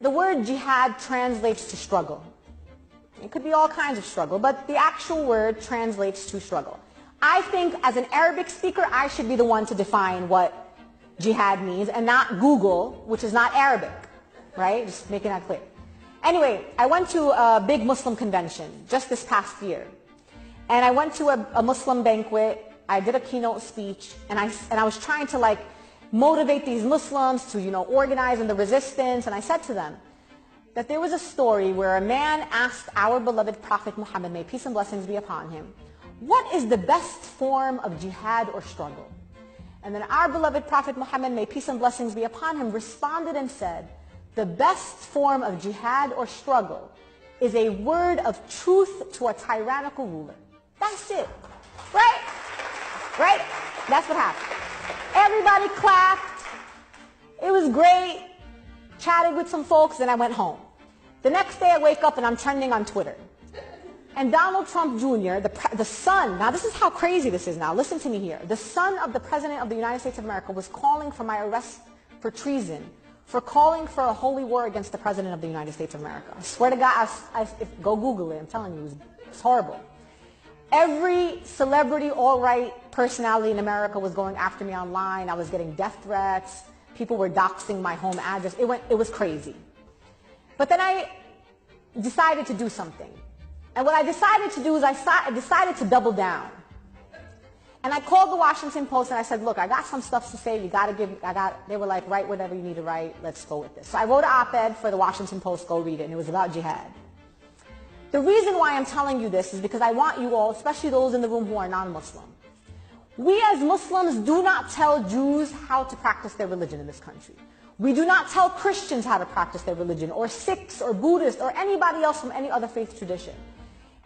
the word jihad translates to struggle. It could be all kinds of struggle, but the actual word translates to struggle. I think as an Arabic speaker, I should be the one to define what jihad means and not Google, which is not Arabic, right? Just making that clear. Anyway, I went to a big Muslim convention just this past year. And I went to a Muslim banquet. I did a keynote speech, and I was trying to like motivate these Muslims to, organize in the resistance. And I said to them that there was a story where a man asked our beloved Prophet Muhammad, may peace and blessings be upon him, what is the best form of jihad or struggle? And then our beloved Prophet Muhammad, may peace and blessings be upon him, responded and said, the best form of jihad or struggle is a word of truth to a tyrannical ruler. That's it. Right? Right? That's what happened. Everybody clapped. It was great. Chatted with some folks, and I went home. The next day I wake up and I'm trending on Twitter. And Donald Trump Jr., the son, now this is how crazy this is now, listen to me here. The son of the President of the United States of America was calling for my arrest for treason, for calling for a holy war against the President of the United States of America. I swear to God, go Google it, I'm telling you, it's horrible. Every celebrity, alt-right personality in America was going after me online. I was getting death threats. People were doxing my home address. It was crazy. But then I decided to do something. And what I decided to do is I decided to double down. And I called the Washington Post and I said, look, I got some stuff to say. They were like, write whatever you need to write. Let's go with this. So I wrote an op-ed for the Washington Post. Go read it. And it was about jihad. The reason why I'm telling you this is because I want you all, especially those in the room who are non-Muslim. We as Muslims do not tell Jews how to practice their religion in this country. We do not tell Christians how to practice their religion, or Sikhs, or Buddhists, or anybody else from any other faith tradition.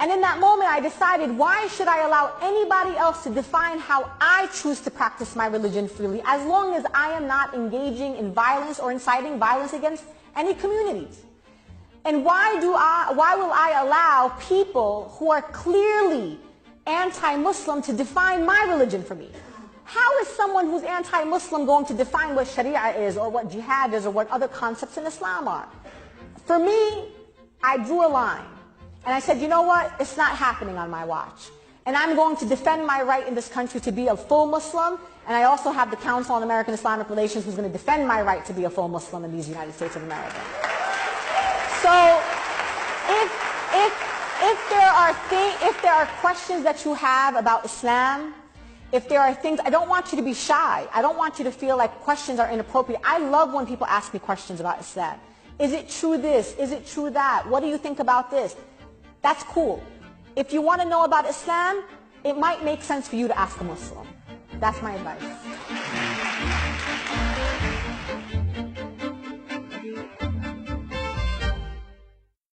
And in that moment, I decided, why should I allow anybody else to define how I choose to practice my religion freely, as long as I am not engaging in violence or inciting violence against any communities? And why will I allow people who are clearly anti-Muslim to define my religion for me? How is someone who's anti-Muslim going to define what Sharia is, or what jihad is, or what other concepts in Islam are? For me, I drew a line. And I said, you know what? It's not happening on my watch. And I'm going to defend my right in this country to be a full Muslim. And I also have the Council on American Islamic Relations who's going to defend my right to be a full Muslim in these United States of America. So if there are questions that you have about Islam, if there are things, I don't want you to be shy. I don't want you to feel like questions are inappropriate. I love when people ask me questions about Islam. Is it true this? Is it true that? What do you think about this? That's cool. If you want to know about Islam, it might make sense for you to ask a Muslim. That's my advice.